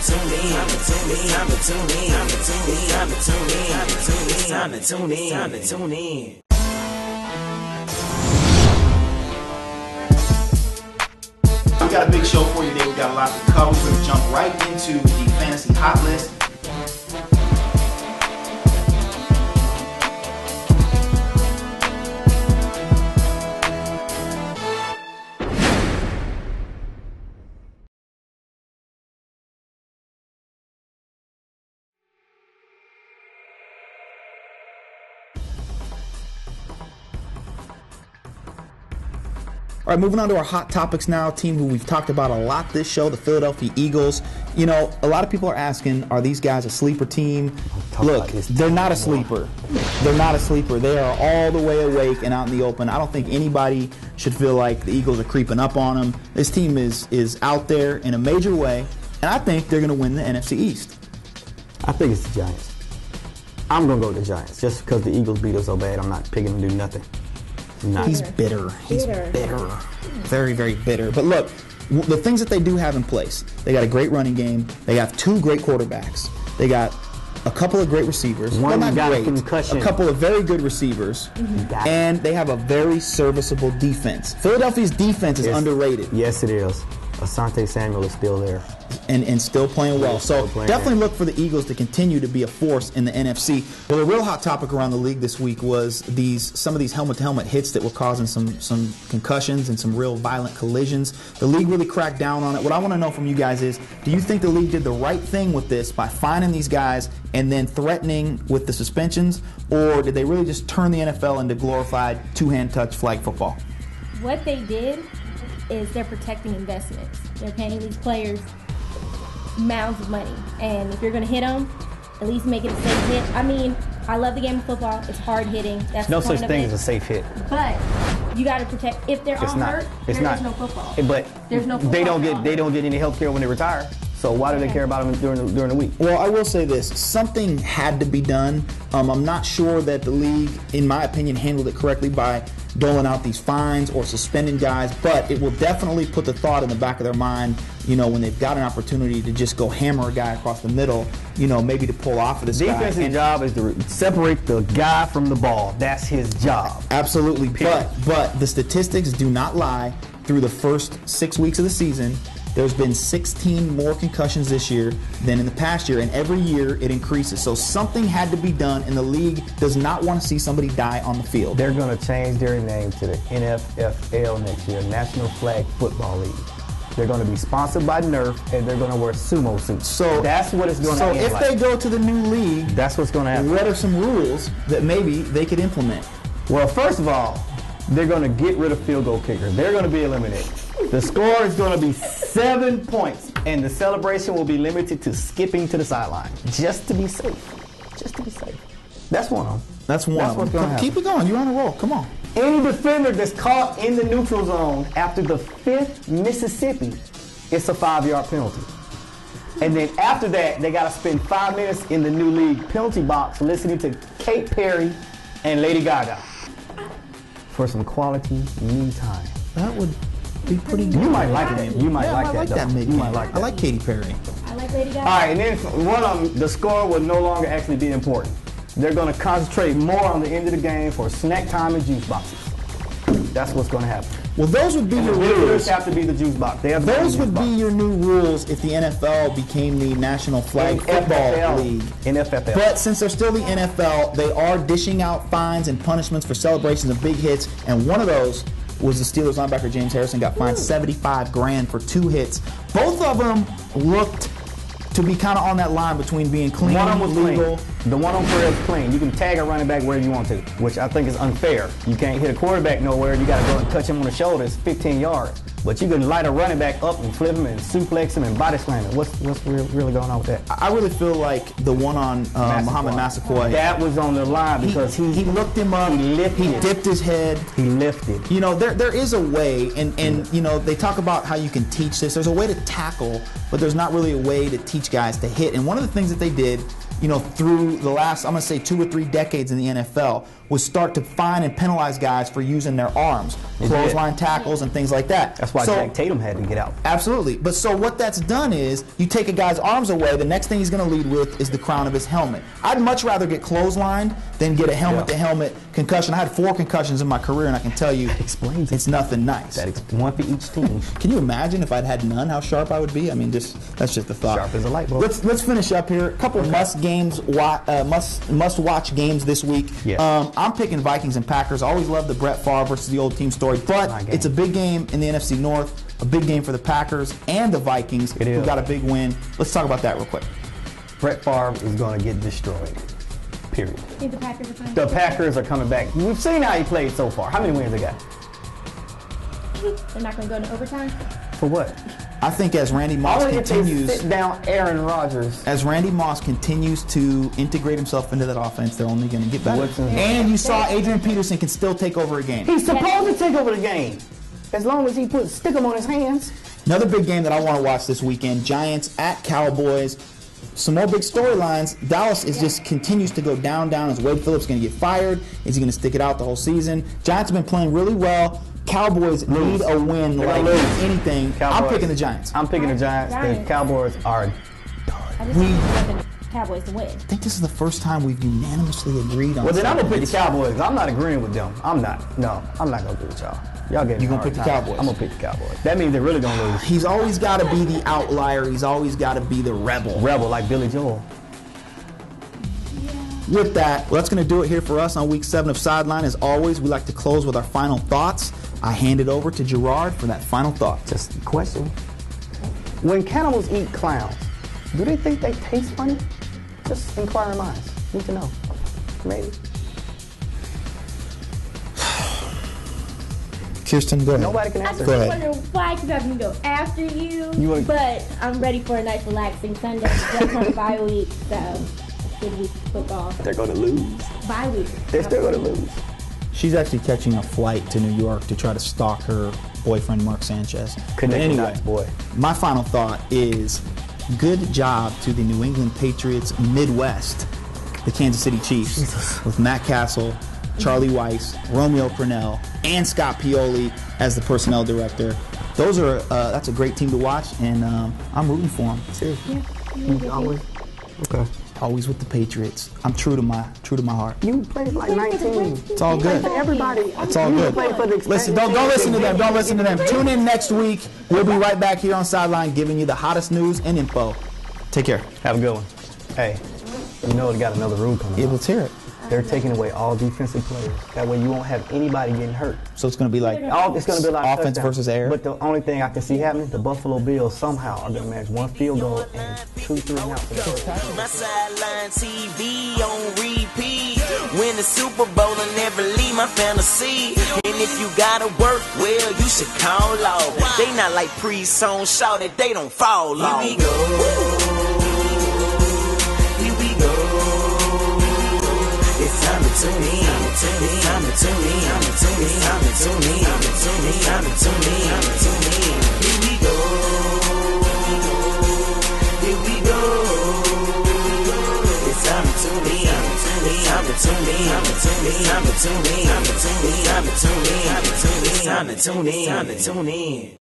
tune in. We got a big show for you today. We got a lot to cover. We're going to jump right into the fantasy hot list. All right, moving on to our hot topics now. A team who we've talked about a lot this show, the Philadelphia Eagles. You know, a lot of people are asking, are these guys a sleeper team? Look, they're not a sleeper. They're not a sleeper. They are all the way awake and out in the open. I don't think anybody should feel like the Eagles are creeping up on them. This team is out there in a major way, and I think they're going to win the NFC East. I think it's the Giants. I'm going to go with the Giants. Just because the Eagles beat us so bad, I'm not picking them to do nothing. He's bitter. He's bitter. Very, very bitter. But look, the things that they do have in place, they got a great running game. They have two great quarterbacks. They got a couple of great receivers. One not got great. Concussion. A couple of very good receivers. And they have a very serviceable defense. Philadelphia's defense is underrated. Yes, it is. Asante Samuel is still there. And still playing well. So definitely well. look for the Eagles to continue to be a force in the NFC. Well, a real hot topic around the league this week was some of these helmet-to-helmet hits that were causing some concussions and some real violent collisions. The league really cracked down on it. What I want to know from you guys is, do you think the league did the right thing with this by fining these guys and then threatening with the suspensions, or did they really just turn the NFL into glorified two-hand touch flag football? What they did is they're protecting investments. They're paying these players mounds of money, and if you're going to hit them, at least make it a safe hit. I mean, I love the game of football. It's hard hitting. That's no the point such of thing it. as a safe hit. But you got to protect. If they're all hurt, there's no football. But there's no football. They don't get any health care when they retire. So why do they care about them during the week? Well, I will say this. Something had to be done. I'm not sure that the league, in my opinion, handled it correctly by doling out these fines or suspending guys, but it will definitely put the thought in the back of their mind, you know, when they've got an opportunity to just go hammer a guy across the middle, you know, maybe to pull off of this guy. Defense's job is to separate the guy from the ball. That's his job. Absolutely. But the statistics do not lie. Through the first 6 weeks of the season, there's been 16 more concussions this year than in the past year, and every year it increases. So something had to be done, and the league does not want to see somebody die on the field. They're going to change their name to the NFFL next year, National Flag Football League. They're going to be sponsored by Nerf, and they're going to wear sumo suits. So that's what it's going to be. So if they go to the new league, that's what's going to happen. What are some rules that maybe they could implement? Well, first of all, they're going to get rid of field goal kickers. They're going to be eliminated. The score is going to be 7 points, and the celebration will be limited to skipping to the sideline, just to be safe. Just to be safe. That's one of them. That's one of them. Keep it going. You're on a roll. Come on. Any defender that's caught in the neutral zone after the 5th Mississippi, it's a 5-yard penalty. And then after that, they got to spend 5 minutes in the new league penalty box listening to Katy Perry and Lady Gaga for some quality me time. That would be pretty good. You might like that. You might like that. You might like that. I like Katy Perry. I like Lady Gaga. All right, and then one of them, the score will no longer actually be important. They're going to concentrate more on the end of the game for snack time and juice boxes. That's what's going to happen. Well, those would be your rules. Have to be the juice box. Those would be your new rules if the NFL became the National Flag Football League. NFFL. But since they're still the NFL, they are dishing out fines and punishments for celebrations of big hits, and one of those was the Steelers linebacker James Harrison got fined $75,000 for 2 hits. Both of them looked to be kind of on that line between being clean and legal. The one on prayer is clean. You can tag a running back wherever you want to, which I think is unfair. You can't hit a quarterback nowhere. You got to go and touch him on the shoulders, 15 yards. But you can light a running back up and flip him and suplex him and body slam him. What's really going on with that? I really feel like the one on Muhammad Massaquoi. That was on the line because he looked him up. He dipped his head. He lifted. You know, there is a way, and you know, they talk about how you can teach this. There's a way to tackle, but there's not really a way to teach guys to hit. And one of the things that they did through the last, I'm going to say 2 or 3 decades in the NFL, was start to fine and penalize guys for using their arms, clothesline tackles and things like that. That's why Jack Tatum had to get out. Absolutely. But so what that's done is you take a guy's arms away, the next thing he's going to lead with is the crown of his helmet. I'd much rather get clotheslined than get a helmet-to-helmet concussion. I had 4 concussions in my career, and I can tell you it's nothing nice. One for each team. Can you imagine if I'd had none, how sharp I would be? I mean, that's just a thought. Sharp as a light bulb. Let's finish up here. A couple must watch games this week. Yeah. I'm picking Vikings and Packers. I always love the Brett Favre versus the old team story, but it's a big game in the NFC North, a big game for the Packers and the Vikings who got a big win. Let's talk about that real quick. Brett Favre is going to get destroyed. Period. Think the Packers are coming The back? Packers are coming back. We've seen how he played so far. How many wins they got? They're not going to go into overtime? For what? I think as Randy Moss continues, sit down Aaron Rodgers. as Randy Moss continues to integrate himself into that offense, they're only going to get better. And you saw Adrian Peterson can still take over a game. He's supposed to take over the game, as long as he stick him on his hands. Another big game that I want to watch this weekend: Giants at Cowboys. Some more big storylines. Dallas just continues to go down. Is Wade Phillips going to get fired? Is he going to stick it out the whole season? Giants have been playing really well. Cowboys need a win like anything. I'm picking the Giants. I'm picking the Giants. The Cowboys are I just want the Cowboys to win. I think this is the first time we've unanimously agreed on. Well, then I'm gonna pick the Cowboys. I'm not agreeing with them. I'm not. No, I'm not gonna agree with y'all. Y'all get. You gonna pick the Cowboys? I'm gonna pick the Cowboys. That means they're really gonna lose. He's always got to be the outlier. He's always got to be the rebel. Rebel like Billy Joel. With that, well, that's going to do it here for us on Week 7 of Sideline. As always, we like to close with our final thoughts. I hand it over to Gerard for that final thought. Just a question. When cannibals eat clowns, do they think they taste funny? Just inquiring minds. Need to know. Maybe. Kirsten, go ahead. Nobody can I answer. just Go ahead. wonder why because I'm going to go after you, but I'm ready for a nice relaxing Sunday. Just on a bye week, so good week of football. They're gonna lose. Bye week. They're still gonna lose. She's actually catching a flight to New York to try to stalk her boyfriend, Mark Sanchez. Anyway, boy. My final thought is good job to the New England Patriots Midwest, the Kansas City Chiefs, with Matt Castle, Charlie Weiss, Romeo Crennel, and Scott Pioli as the personnel director. Those are that's a great team to watch, and I'm rooting for them. Seriously. Yeah, Always. Okay. Always with the Patriots. I'm true to my heart. You played like 19. It's all good. Everybody. It's all good. Listen, don't listen to them. Don't listen to them. Tune in next week. We'll be right back here on Sideline giving you the hottest news and info. Take care. Have a good one. Hey, you know they got another rule coming. Yeah, let's hear it. They're taking away all defensive players. That way you won't have anybody getting hurt. So it's going to be like It's going to be like offense versus air. But the only thing I can see happening, the Buffalo Bills somehow are going to manage 1 field goal and 2, 3 and outs. My Sideline TV on repeat. Win the Super Bowl and never leave my fantasy. And if you gotta work, well, you should call off. They not like pre-song shout that they don't fall off. Here we go. Here we go. It's time to tune in. It's time to tune in. It's time to tune in. It's time to tune in. Here we go. Here we go. It's time to tune in. It's time to tune in. It's time to tune in. It's time to tune in. It's time to tune in. It's time to tune in.